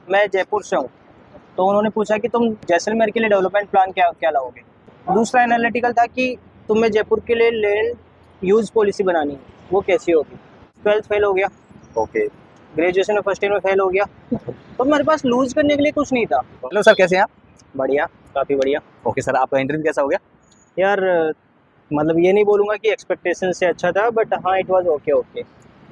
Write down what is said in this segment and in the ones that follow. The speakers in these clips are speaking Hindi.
मैं जयपुर से हूँ, तो उन्होंने पूछा कि तुम जैसलमेर के लिए डेवलपमेंट प्लान क्या क्या लाओगे। दूसरा एनालिटिकल था कि तुम्हें जयपुर के लिए लैंड यूज़ पॉलिसी बनानी है, वो कैसी होगी। 12th फेल हो गया, ओके। ग्रेजुएशन में फर्स्ट ईयर में फेल हो गया, तो मेरे पास लूज़ करने के लिए कुछ नहीं था। हेलो सर, कैसे हैं आप? बढ़िया, काफ़ी बढ़िया। ओके सर, आपका इंटरव्यू कैसा हो गया? यार मतलब ये नहीं बोलूँगा कि एक्सपेक्टेशन से अच्छा था, बट हाँ it was okay okay.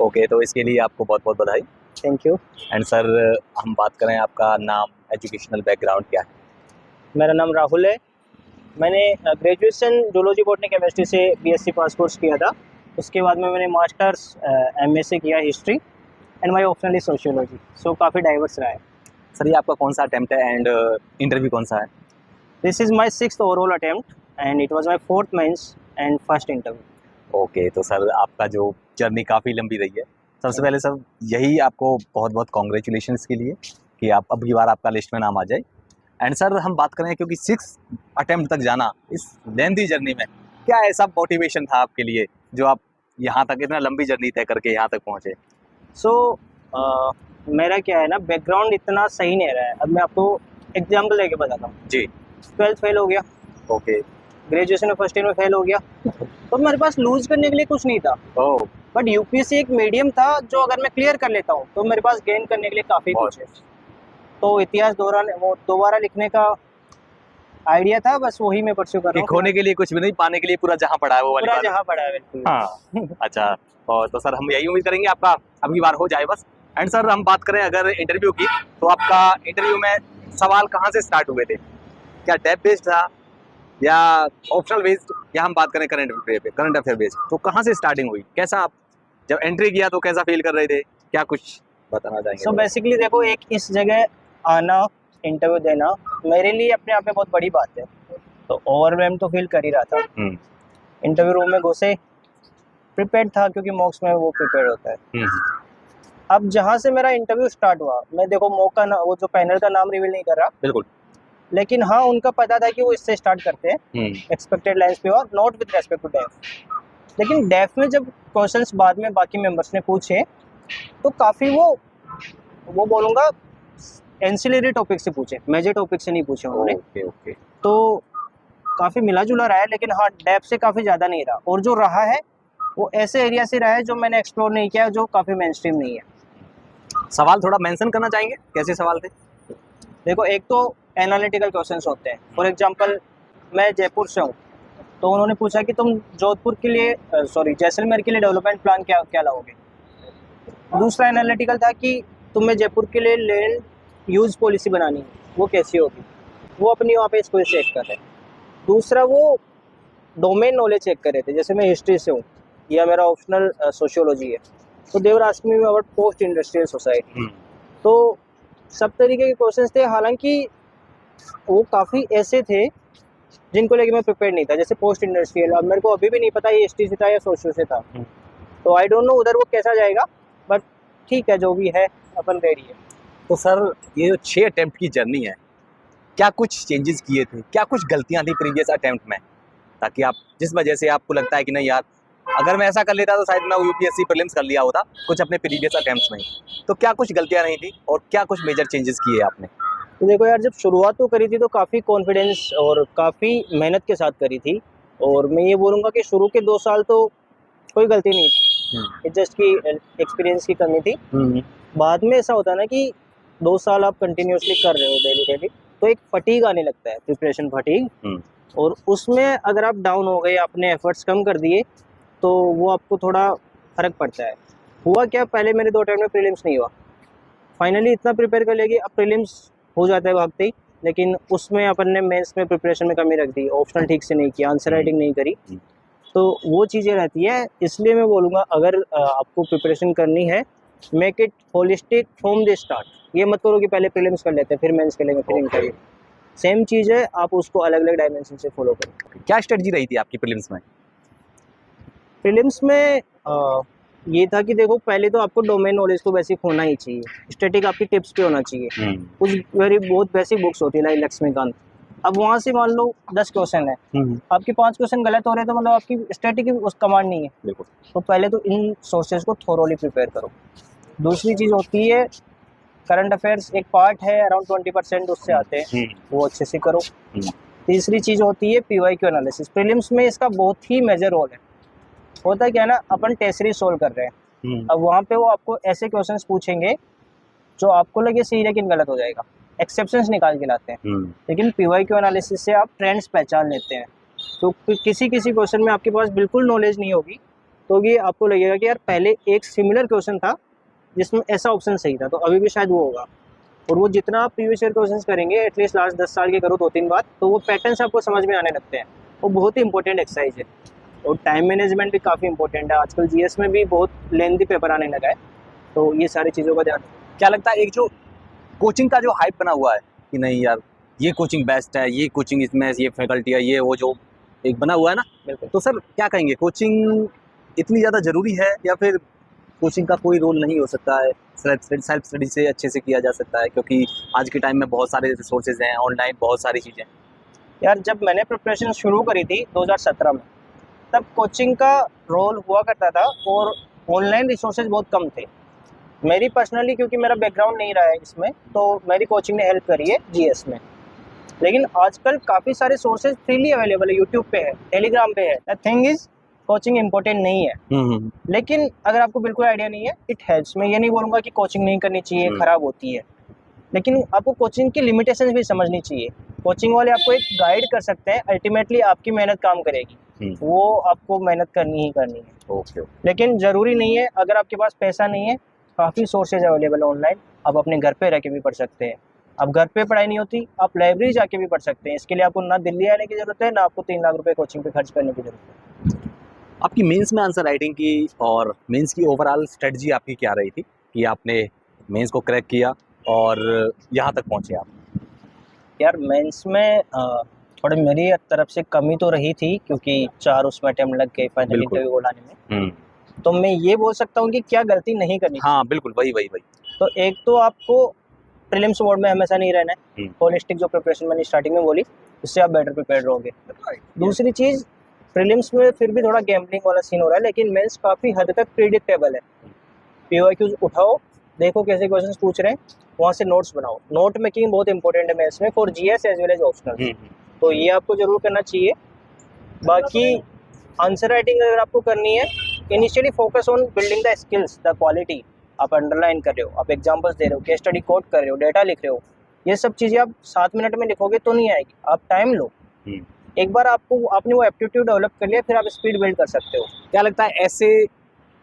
Okay, तो इसके लिए आपको बहुत बहुत बधाई। Thank you. एंड सर, हम बात करें आपका नाम, एजुकेशनल बैकग्राउंड क्या है? मेरा नाम राहुल है। मैंने ग्रेजुएशन जूलॉजी बॉटनी केमिस्ट्री से बीएससी पास कोर्स किया था। उसके बाद में मैंने मास्टर्स एमएससी किया history and my optional is sociology. So काफ़ी डाइवर्स रहा है। सर, ये आपका कौन सा अटेम्प्ट है एंड इंटरव्यू कौन सा है? This is my 6th overall attempt and it was my 4th mains and first interview. Okay, तो सर आपका जो जर्नी काफ़ी लंबी रही है। सबसे पहले सर यही आपको बहुत बहुत कॉन्ग्रेचुलेशंस के लिए कि आप अब की बार आपका लिस्ट में नाम आ जाए। एंड सर हम बात करें, क्योंकि 6 अटेम्प्ट तक जाना इस लेंथी जर्नी में क्या ऐसा मोटिवेशन था आपके लिए जो आप यहाँ तक इतना लंबी जर्नी तय करके यहाँ तक पहुँचे? सो मेरा क्या है ना, बैकग्राउंड इतना सही नहीं रहा है। अब मैं आपको एग्जाम्पल लेके बताता हूँ। जी। 12th फेल हो गया, ओके। ग्रेजुएशन में फर्स्ट ईयर में फेल हो गया, तो मेरे पास लूज़ करने के लिए कुछ नहीं था। ओह, बट यूपीएससी एक मीडियम था जो अगर मैं क्लियर कर लेता हूँ तो मेरे पास गेन करने के लिए काफ़ी कुछ है। तो इतिहास दोबारा लिखने का आइडिया था, बस वही मैं परस्यू कर कि रहा हूँ। खोने के लिए कुछ भी नहीं, पाने के लिए पूरा जहाँ पड़ा है वो वाली पूरा बात। जहाँ पड़ा है बिल्कुल। हाँ। अच्छा, और तो सर हम यही उम्मीद करेंगे आपका अब की बार हो जाए बस। एंड सर हम बात करें अगर इंटरव्यू की, तो आपका इंटरव्यू में सवाल कहाँ से स्टार्ट हुए थे? क्या डेप बेस्ड था या ऑप्शनल बेस्ड, या हम बात करें करंट अफेयर बेस्ड, तो कहाँ से स्टार्टिंग हुई? कैसा आप जब एंट्री किया तो कैसा फील कर रहे थे? क्या कुछ बताना चाहेंगे? सो बेसिकली देखो, एक इस जगह आना, इंटरव्यू देना मेरे लिए अपने आप में बहुत बड़ी बात है। तो ओवरवेल्म तो फील कर ही रहा था। इंटरव्यू रूम में घुसे, प्रिपेयर्ड था क्योंकि मॉक्स में वो प्रिपेयर होता है। अब जहाँ से मेरा इंटरव्यू स्टार्ट हुआ, मैं देखो मॉक का वो जो पैनल का नाम रिवील नहीं कर रहा, बिल्कुल। लेकिन हाँ उनका पता था कि वो इससे स्टार्ट करते हैं, एक्सपेक्टेड लाइंस पे और not with respect to depth. लेकिन डेफ में जब क्वेश्चंस बाद में बाकी मेंबर्स ने पूछे तो काफ़ी वो बोलूँगा एंसिलरी टॉपिक से पूछे, मेजर टॉपिक से नहीं पूछे उन्होंने। ओके। तो काफ़ी मिला जुला रहा है, लेकिन हाँ डेफ से काफ़ी ज़्यादा नहीं रहा, और जो रहा है वो ऐसे एरिया से रहा है जो मैंने एक्सप्लोर नहीं किया, जो काफ़ी मेनस्ट्रीम नहीं है। सवाल थोड़ा मेंशन करना चाहेंगे, कैसे सवाल थे? देखो, एक तो एनालिटिकल क्वेश्चंस होते हैं। फॉर एग्जांपल, मैं जयपुर से हूँ, तो उन्होंने पूछा कि तुम जोधपुर के लिए जैसलमेर के लिए डेवलपमेंट प्लान क्या क्या लाओगे। दूसरा एनालिटिकल था कि तुम्हें जयपुर के लिए लैंड यूज़ पॉलिसी बनानी है, वो कैसी होगी। वो अपनी वहाँ पे इसको चेक कर रहे हैं। दूसरा वो डोमेन नॉलेज चेक कर रहे थे, जैसे मैं हिस्ट्री से हूँ या मेरा ऑप्शनल सोशियोलॉजी है, तो they were asking me about post industrial society. तो सब तरीके के क्वेश्चंस थे, हालांकि वो काफ़ी ऐसे थे जिनको लेके मैं प्रिपेयर नहीं था। जैसे पोस्ट इंडस्ट्रियल, अब मेरे को अभी भी नहीं पता ये हिस्ट्री से था या सोशल से था, तो आई डोंट नो उधर वो कैसा जाएगा, बट ठीक है जो भी है अपन रेडी है। तो सर ये जो 6 अटेम्प्ट की जर्नी है, क्या कुछ चेंजेस किए थे, क्या कुछ गलतियां थी प्रीवियस अटेम्प्ट में, ताकि आप जिस वजह से आपको लगता है कि नहीं यार अगर मैं ऐसा कर लेता तो शायद मैं यूपीएससी प्रीलिम्स कर लिया होता कुछ अपने प्रीवियस अटेम्प्ट्स में। तो क्या कुछ गलतियां नहीं थी और क्या कुछ मेजर चेंजेस किए आपने? तो देखो यार, जब शुरुआत तो करी थी तो काफ़ी कॉन्फिडेंस और काफ़ी मेहनत के साथ करी थी, और मैं ये बोलूँगा कि शुरू के 2 साल तो कोई गलती नहीं थी, जस्ट की एक्सपीरियंस की कमी थी। बाद में ऐसा होता है ना कि 2 साल आप कंटिन्यूसली कर रहे हो डेली, तो एक फटीग आने लगता है, प्रिपरेशन फटीग, और उसमें अगर आप डाउन हो गए, अपने एफर्ट्स कम कर दिए, तो वो आपको थोड़ा फर्क पड़ता है। हुआ क्या, पहले मेरे 2 अटेम्प्ट में प्रीलिम्स नहीं हुआ। फाइनली इतना प्रिपेयर कर लिया कि अब प्रीलिम्स हो जाता है भागते ही, लेकिन उसमें अपन ने मेंस में प्रिपरेशन में कमी रख दी, ऑप्शनल ठीक से नहीं किया, आंसर राइटिंग नहीं करी, तो वो चीज़ें रहती है। इसलिए मैं बोलूँगा, अगर आपको प्रिपरेशन करनी है, make it holistic from the start. ये मत करो कि पहले प्रीलिम्स कर लेते हैं फिर मेंस कर लेंगे फिर इंटरव्यू। सेम चीज़ है, आप उसको अलग अलग डायमेंशन से फॉलो करें। क्या स्ट्रेटजी रही थी आपकी प्रीलिम्स में? प्रीलिम्स में ये था कि देखो, पहले तो आपको डोमेन नॉलेज तो बेसिक होना ही चाहिए, स्टैटिक आपकी टिप्स पे होना चाहिए। कुछ बहुत बेसिक बुक्स होती है लाइक लक्ष्मीकांत। अब वहाँ से मान लो 10 क्वेश्चन है, आपके 5 क्वेश्चन गलत हो रहे हैं, तो मतलब आपकी स्टैटिक की उस कमांड नहीं है। बिल्कुल। तो पहले तो इन सोर्सेज को थोरोली प्रिपेयर करो। दूसरी चीज़ होती है करंट अफेयर्स एक पार्ट है, अराउंड 20% उससे आते हैं, वो अच्छे से करो। तीसरी चीज़ होती है PYQ एनालिसिस। प्रीलिम्स में इसका बहुत ही मेजर रोल है। होता क्या है ना, अपन टेस्ट सीरीज सोल्व कर रहे हैं, अब वहाँ पे वो आपको ऐसे क्वेश्चंस पूछेंगे जो आपको लगे सही लेकिन गलत हो जाएगा, एक्सेप्शंस निकाल के लाते हैं। लेकिन PYQ एनालिसिस से आप ट्रेंड्स पहचान लेते हैं। तो किसी किसी क्वेश्चन में आपके पास बिल्कुल नॉलेज नहीं होगी, तो ये आपको लगेगा कि यार पहले एक सिमिलर क्वेश्चन था जिसमें ऐसा ऑप्शन सही था, तो अभी भी शायद वो होगा। और वो जितना आप प्रीवियस ईयर क्वेश्चंस करेंगे, एटलीस्ट लास्ट 10 साल के करो 2-3 बार, तो वो पैटर्न्स आपको समझ में आने लगते हैं। वो बहुत ही इंपॉर्टेंट एक्सरसाइज है। और टाइम मैनेजमेंट भी काफ़ी इंपॉर्टेंट है। आजकल GS में भी बहुत लेंथी पेपर आने लगा है, तो ये सारी चीज़ों का ध्यान। क्या लगता है एक जो कोचिंग का जो हाइप बना हुआ है कि नहीं यार ये कोचिंग बेस्ट है, ये कोचिंग इसमें ये फैकल्टी है, ये वो जो एक बना हुआ है ना, बिल्कुल। तो सर क्या कहेंगे, कोचिंग इतनी ज़्यादा ज़रूरी है या फिर कोचिंग का कोई रोल नहीं हो सकता है, सेल्फ स्टडी से अच्छे से किया जा सकता है? क्योंकि आज के टाइम में बहुत सारे रिसोर्सेज हैं, ऑनलाइन बहुत सारी चीज़ें। यार जब मैंने प्रिपरेशन शुरू करी थी 2017 में, तब कोचिंग का रोल हुआ करता था और ऑनलाइन रिसोर्सेज बहुत कम थे। मेरी पर्सनली, क्योंकि मेरा बैकग्राउंड नहीं रहा है इसमें, तो मेरी कोचिंग ने हेल्प करी है GS में। लेकिन आजकल काफ़ी सारे सोर्सेज फ्रीली अवेलेबल है, यूट्यूब पे है, टेलीग्राम पे है। The thing is coaching important नहीं है, लेकिन अगर आपको बिल्कुल आइडिया नहीं है, इट हेल्प्स। मैं ये नहीं बोलूँगा कि कोचिंग नहीं करनी चाहिए, ख़राब होती है, लेकिन आपको कोचिंग की लिमिटेशंस भी समझनी चाहिए। कोचिंग वाले आपको एक गाइड कर सकते हैं, अल्टीमेटली आपकी मेहनत काम करेगी, वो आपको मेहनत करनी ही करनी है। ओके। लेकिन ज़रूरी नहीं है, अगर आपके पास पैसा नहीं है, काफ़ी सोर्सेज अवेलेबल है ऑनलाइन, आप अपने घर पे रह के भी पढ़ सकते हैं। अब घर पे पढ़ाई नहीं होती, आप लाइब्रेरी जाके भी पढ़ सकते हैं। इसके लिए आपको ना दिल्ली आने की ज़रूरत है, ना आपको 3 लाख रुपए कोचिंग पे खर्च करने की ज़रूरत है। आपकी मेंस में आंसर राइटिंग की और मेंस की ओवरऑल स्ट्रेटजी आपकी क्या रही थी कि आपने मेंस को क्रैक किया और यहाँ तक पहुँचे आप? यार मेंस में थोड़ी मेरी तरफ से कमी तो रही थी, क्योंकि 4 उसमें अटेम्प्ट लग गए फाइनल बिल्कुल। इंटरव्यू लाने में। तो मैं ये बोल सकता हूँ कि क्या गलती नहीं करनी चाहिए। हाँ बिल्कुल, वही। तो एक तो आपको प्रीलिम्स मोड में हमेशा नहीं रहना है। होलिस्टिक जो प्रिपरेशन मैंने स्टार्टिंग में बोली, उससे आप बेटर प्रिपेयर रहोगे। दूसरी चीज़, प्रीलिम्स में फिर भी थोड़ा गैम्बलिंग वाला सीन हो रहा है, लेकिन मेंस काफ़ी हद तक प्रिडिक्टेबल है। PYQs उठाओ, देखो कैसे क्वेश्चंस पूछ रहे हैं, वहाँ से नोट्स बनाओ। नोट मेकिंग बहुत इंपॉर्टेंट है मेंस में, for GS as well as optional. तो ये आपको जरूर करना चाहिए। बाकी आंसर राइटिंग अगर आपको करनी है, initially focus on building the skills, the quality. आप अंडरलाइन कर रहे हो, आप एग्जांपल्स दे रहे हो, केस स्टडी कोड कर रहे हो, डेटा लिख रहे हो, ये सब चीज़ें आप 7 मिनट में लिखोगे तो नहीं आएगी, आप टाइम लो। एक बार आपने वो एप्टीट्यूड डेवलप कर लिया, फिर आप स्पीड बिल्ड कर सकते हो। क्या लगता है ऐसे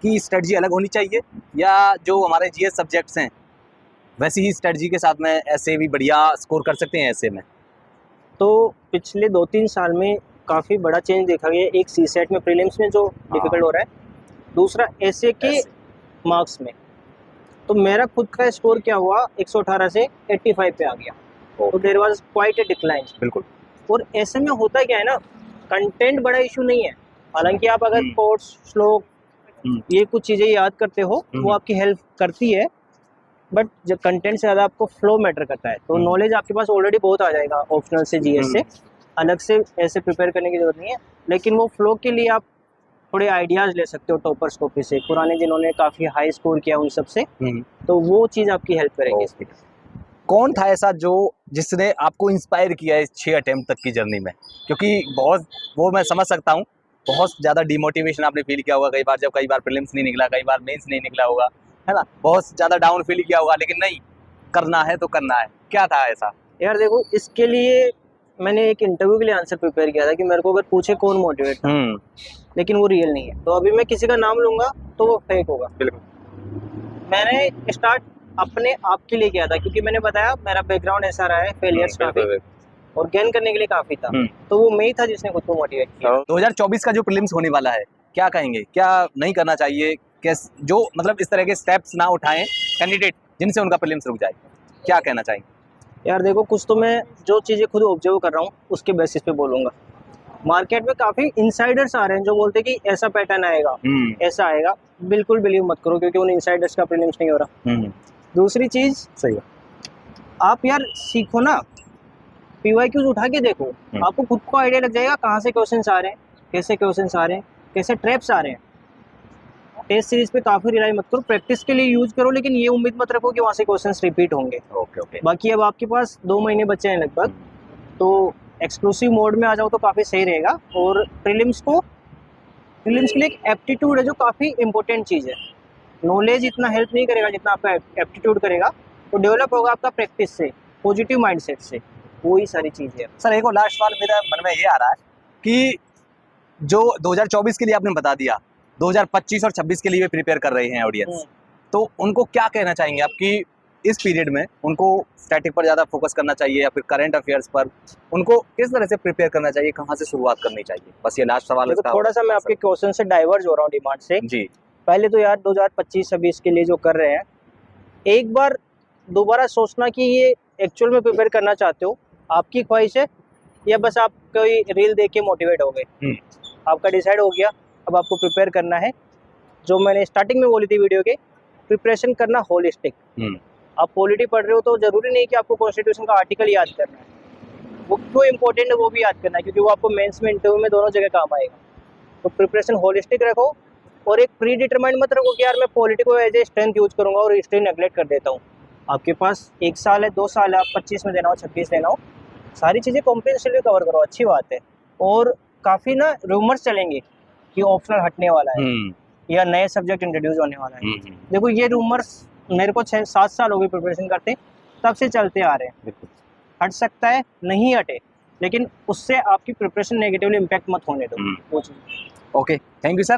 की स्ट्रेटजी अलग होनी चाहिए या जो हमारे GS सब्जेक्ट्स हैं वैसी ही स्ट्रेटजी के साथ में ऐसे भी बढ़िया स्कोर कर सकते हैं ऐसे में? तो पिछले 2-3 साल में काफ़ी बड़ा चेंज देखा गया। एक CSET में प्रीलिम्स में जो डिफिकल्ट हो रहा है, दूसरा ऐसे के मार्क्स में। तो मेरा खुद का स्कोर क्या हुआ, 118 से 85 पे आ गया। तो there was quite a decline. बिल्कुल। और ऐसे में होता क्या है ना, कंटेंट बड़ा इशू नहीं है। हालांकि आप अगर कोट्स, श्लोक, ये कुछ चीज़ें याद करते हो, वो आपकी हेल्प करती है, बट जब कंटेंट से ज़्यादा आपको फ्लो मैटर करता है। तो नॉलेज आपके पास ऑलरेडी बहुत आ जाएगा ऑप्शनल से, GS से, अलग से ऐसे प्रिपेयर करने की जरूरत नहीं है। लेकिन वो फ्लो के लिए आप थोड़े आइडियाज़ ले सकते हो टॉपर्स कॉपी से, पुराने जिन्होंने काफ़ी हाई स्कोर किया उन सब से, तो वो चीज़ आपकी हेल्प करेगी इसमें। कौन था ऐसा जो जिसने आपको इंस्पायर किया है 6 अटेम्प्ट तक की जर्नी में? क्योंकि बहुत, वो मैं समझ सकता हूँ, बहुत ज़्यादा डिमोटिवेशन आपने फील किया होगा कई बार प्रीलिम्स नहीं निकला, कई बार मेंस नहीं निकला होगा, है ना? बहुत ज़्यादा डाउन फील किया होगा, लेकिन नहीं, करना है तो करना है। क्या था ऐसा? यार देखो, इसके लिए मैंने एक इंटरव्यू के लिए आंसर प्रिपेयर किया था कि मेरे को अगर पूछे कौन मोटिवेट था, लेकिन वो रियल नहीं है। तो अभी मैं किसी का नाम लूंगा तो वो फेक होगा। बिल्कुल। मैंने स्टार्ट अपने आप के लिए किया था, क्योंकि मैंने बताया मेरा बैकग्राउंड ऐसा रहा है, फेलियर्स काफी, और गेन करने के लिए काफी था। तो वो मैं ही था जिसने खुद को मोटिवेट किया। 2024 का जो प्रीलिम्स होने वाला है, क्या कहेंगे, क्या नहीं करना चाहिए, जो मतलब इस तरह के स्टेप्स ना उठाएं कैंडिडेट जिनसे उनका प्रीलिम्स रुक जाए, क्या कहना चाहेंगे? यार देखो, कुछ तो मैं जो चीज़ें खुद ऑब्जर्व कर रहा हूँ उसके बेसिस पे बोलूँगा। मार्केट में काफ़ी इनसाइडर्स आ रहे हैं जो बोलते हैं कि ऐसा पैटर्न आएगा, ऐसा आएगा। बिल्कुल बिलीव मत करो, क्योंकि उन इनसाइडर्स का प्रीलिम्स नहीं हो रहा। दूसरी चीज़, सही है, आप यार सीखो ना, PYQs उठा के देखो, आपको खुद को आइडिया लग जाएगा कहाँ से क्वेश्चंस आ रहे हैं, कैसे क्वेश्चंस आ रहे हैं, कैसे ट्रैप्स आ रहे हैं। टेस्ट सीरीज पे काफ़ी रिलाई मत करो, प्रैक्टिस के लिए यूज करो, लेकिन ये उम्मीद मत रखो कि वहाँ से क्वेश्चंस रिपीट होंगे। Okay okay. बाकी अब आपके पास 2 महीने बचे हैं लगभग, तो एक्सक्लूसिव मोड में आ जाओ तो काफ़ी सही रहेगा। और प्रीलिम्स के लिए एक एप्टीट्यूड है जो काफ़ी इंपॉर्टेंट चीज़ है। नॉलेज इतना हेल्प नहीं करेगा जितना आपका एप्टीट्यूड करेगा, तो डेवलप होगा आपका प्रैक्टिस से, पॉजिटिव माइंडसेट से, वही सारी चीज़ें हैं। सर एक और लास्ट सवाल मेरा मन में ये आ रहा है कि जो 2024 के लिए आपने बता दिया, 2025 और 26 के लिए भी प्रिपेयर कर रहे हैं ऑडियंस, तो उनको क्या कहना चाहेंगे आप कि इस पीरियड में उनको स्टैटिक पर ज़्यादा फोकस करना चाहिए या फिर करंट अफेयर्स पर, उनको किस तरह से प्रिपेयर करना चाहिए, कहाँ से शुरुआत करनी चाहिए? बस ये लास्ट सवाल देखो, इसका थोड़ा सा मैं आपके क्वेश्चन से डाइवर्ज हो रहा हूँ डिमांड से। जी पहले तो यार 2025-26 के लिए जो कर रहे हैं, एक बार दोबारा सोचना कि ये एक्चुअल में प्रिपेयर करना चाहते हो, आपकी ख्वाहिश है, या बस आप कोई रील देख के मोटिवेट हो गए। आपका डिसाइड हो गया, अब आपको प्रिपेयर करना है। जो मैंने स्टार्टिंग में बोली थी वीडियो के, प्रिपरेशन करना होलिस्टिक। आप पॉलिटी पढ़ रहे हो तो ज़रूरी नहीं कि आपको कॉन्स्टिट्यूशन का आर्टिकल याद करना है, वो क्यों इंपॉर्टेंट है वो भी याद करना है, क्योंकि वो आपको मेंस में, इंटरव्यू में, दोनों जगह काम आएगा। तो प्रिपरेशन होलिस्टिक रखो, और एक प्री डिटरमाइंड मत रखो कि यार मैं पॉलिटी को एज ए स्ट्रेंथ यूज करूँगा और हिस्ट्री नेगलेक्ट कर देता हूँ। आपके पास 1 साल है, 2 साल है, आप 25 में देना हो, 26 देना हो, सारी चीज़ें कॉम्प्रिहेंसिवली कवर करो, अच्छी बात है। और काफ़ी ना रूमर्स चलेंगे कि ऑप्शनल हटने वाला है या नए सब्जेक्ट इंट्रोड्यूस होने वाला है। देखो, ये रूमर्स मेरे को 6-7 साल हो गए प्रिपरेशन करते, तब से चलते आ रहे हैं। हट सकता है, नहीं हटे, लेकिन उससे आपकी प्रिपरेशन नेगेटिवली इम्पैक्ट मत होने दो वो चीज़। Okay, thank you sir.